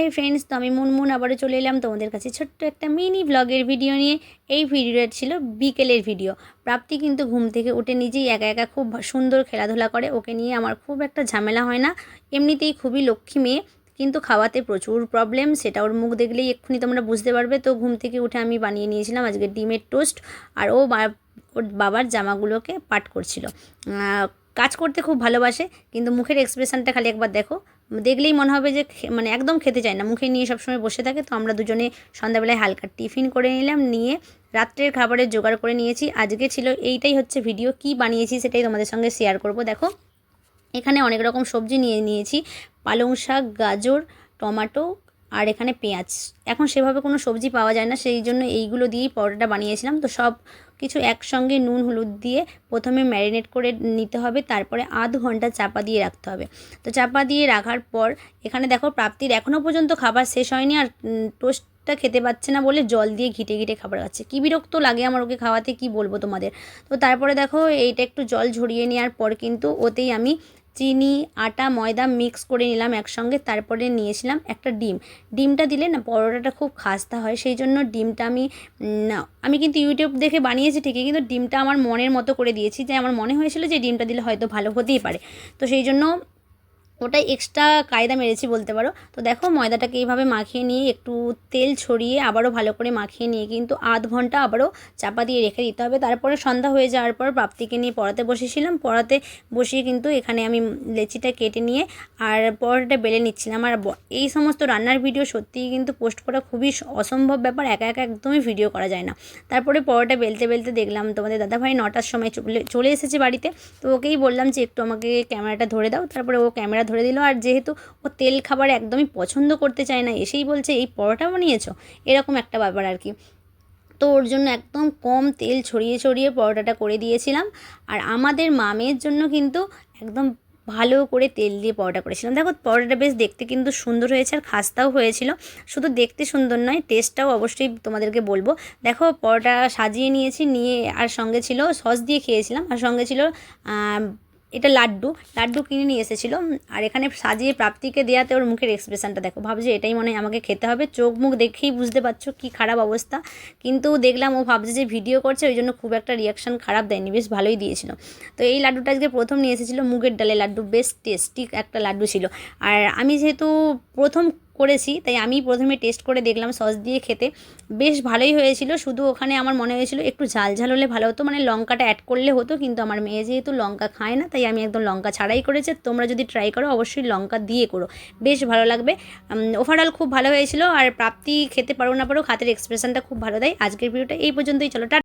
Hi friends, তো আমি মুনমুন আবারও চলে এলাম তোমাদের কাছে ছোট্ট একটা মিনি ব্লগের ভিডিও নিয়ে। এই ভিডিওটা ছিল বিকেলের ভিডিও। প্রাপ্তি কিন্তু ঘুম থেকে উঠে নিজেই একা একা খুব সুন্দর খেলাধুলা করে, ওকে নিয়ে আমার খুব একটা ঝামেলা হয় না। এমনিতেই খুবই লক্ষ্মী মেয়ে, কিন্তু খাওয়াতে প্রচুর প্রবলেম, সেটা ওর মুখ দেখলেই এক্ষুনি তোমরা বুঝতে পারবে। তো ঘুম থেকে উঠে আমি বানিয়ে নিয়েছিলাম আজকে ডিমের টোস্ট, আর ওর বাবার জামাগুলোকে পাট করছিল। কাজ করতে খুব ভালোবাসে, কিন্তু মুখের এক্সপ্রেশনটা খালি একবার দেখো, দেখলেই মনে হবে যে মানে একদম খেতে চায় না, মুখে নিয়ে সবসময় বসে থাকে। তো আমরা দুজনে সন্ধ্যাবেলায় হালকা টিফিন করে নিলাম, নিয়ে রাত্রের খাবারের জোগাড় করে নিয়েছি। আজকে ছিল এইটাই হচ্ছে ভিডিও, কি বানিয়েছি সেটাই তোমাদের সঙ্গে শেয়ার করব। দেখো এখানে অনেক রকম সবজি নিয়ে নিয়েছি, পালং শাক, গাজর, টমেটো, আর এখানে পেঁয়াজ। এখন সেভাবে কোনো সবজি পাওয়া যায় না, সেই জন্য এইগুলো দিয়েই পরোটাটা বানিয়েছিলাম। তো সব কিছু একসঙ্গে নুন হলুদ দিয়ে প্রথমে ম্যারিনেট করে নিতে হবে, তারপরে আধ ঘন্টা চাপা দিয়ে রাখতে হবে। তো চাপা দিয়ে রাখার পর এখানে দেখো প্রাপ্তির এখনও পর্যন্ত খাবার শেষ হয়নি, আর টোস্টটা খেতে পাচ্ছে না বলে জল দিয়ে ঘিটে ঘিটে খাবার খাচ্ছে। কী বিরক্ত লাগে আমার ওকে খাওয়াতে, কি বলবো তোমাদের। তো তারপরে দেখো এইটা একটু জল ঝরিয়ে নেওয়ার পর কিন্তু ওতেই আমি চিনি, আটা, ময়দা মিক্স করে নিলাম একসঙ্গে। তারপরে নিয়েছিলাম একটা ডিমটা দিলে না পরোটাটা খুব খাস্তা হয়, সেই জন্য ডিমটা আমি কিন্তু ইউটিউব দেখে বানিয়েছি ঠিকই, কিন্তু ডিমটা আমার মনের মতো করে দিয়েছি, যে আমার মনে হয়েছিল যে ডিমটা দিলে হয়তো ভালো হতেই পারে। তো সেই জন্য ওটাই এক্সট্রা কায়দা মেরেছি বলতে পারো। তো দেখো ময়দাটাকে এইভাবে মাখিয়ে নিয়ে একটু তেল ছড়িয়ে আবারও ভালো করে মাখিয়ে নিয়ে কিন্তু আধ ঘন্টা আবারও চাপা দিয়ে রেখে দিতে হবে। তারপরে সন্ধ্যা হয়ে যাওয়ার পর প্রাপ্তিকে নিয়ে পড়াতে বসেছিলাম, পড়াতে বসিয়ে কিন্তু এখানে আমি লেচিটা কেটে নিয়ে আর পরোটাটা বেলে নিচ্ছিলাম। আর এই সমস্ত রান্নার ভিডিও সত্যিই কিন্তু পোস্ট করা খুবই অসম্ভব ব্যাপার, একা একা একদমই ভিডিও করা যায় না। তারপরে পরোটা বেলতে বেলতে দেখলাম তোমাদের দাদাভাই 9টার সময় চলে এসেছে বাড়িতে। তো ওকেই বললাম যে একটু আমাকে ক্যামেরাটা ধরে দাও, তারপরে ও ক্যামেরা ধরে দিল। আর যেহেতু ও তেল খাবার একদমই পছন্দ করতে চায় না, এসেই বলছে এই পরোটা বানিয়েছো, এরকম একটা ব্যাপার আর কি। তো ওর জন্য একদম কম তেল ছড়িয়ে ছড়িয়ে পরোটাটা করে দিয়েছিলাম। আর আমাদের মামের জন্য কিন্তু একদম ভালো করে তেল দিয়ে পরোটা করেছিলাম। দেখো পরোটাটা বেশ দেখতে কিন্তু সুন্দর হয়েছে, আর খাস্তাও হয়েছিল। শুধু দেখতে সুন্দর নয়, টেস্টটাও অবশ্যই তোমাদেরকে বলবো। দেখো পরোটা সাজিয়ে নিয়েছি, নিয়ে আর সঙ্গে ছিল সস দিয়ে খেয়েছিলাম, আর সঙ্গে ছিল এটা লাড্ডু কিনে নিয়ে এসেছিলো। আর এখানে সাজিয়ে প্রাপ্তিকে দেওয়াতে ওর মুখের এক্সপ্রেশনটা দেখো, ভাবছে এটাই মনে হয় আমাকে খেতে হবে। চোখ মুখ দেখেই বুঝতে পারছো কী খারাপ অবস্থা। কিন্তু দেখলাম ও ভাবছে যে ভিডিও করছে, ওই জন্য খুব একটা রিয়াকশান খারাপ দেয়নি, বেশ ভালোই দিয়েছিল। তো এই লাড্ডুটা আজকে প্রথম নিয়ে এসেছিলো, মুগের ডালের লাড্ডু, বেশ টেস্টি একটা লাড্ডু ছিল। আর আমি যেহেতু প্রথম করেছি, তাই আমি প্রথমে টেস্ট করে দেখলাম সস দিয়ে খেতে, বেশ ভালোই হয়েছিল। শুধু ওখানে আমার মনে হয়েছিল একটু ঝাল ঝাল হলে ভালো হতো, মানে লঙ্কাটা অ্যাড করলে হতো, কিন্তু আমার মেয়ে যেহেতু লঙ্কা খায় না, তাই আমি একদম লঙ্কা ছাড়াই করেছি। তোমরা যদি ট্রাই করো অবশ্যই লঙ্কা দিয়ে করো, বেশ ভালো লাগবে। ওভারঅল খুব ভালো হয়েছিল। আর প্রাপ্তি খেতে পারো না পারো, হাতের এক্সপ্রেশনটা খুব ভালো দেয়। আজকের ভিডিওটা এই পর্যন্তই, চলো টাটা।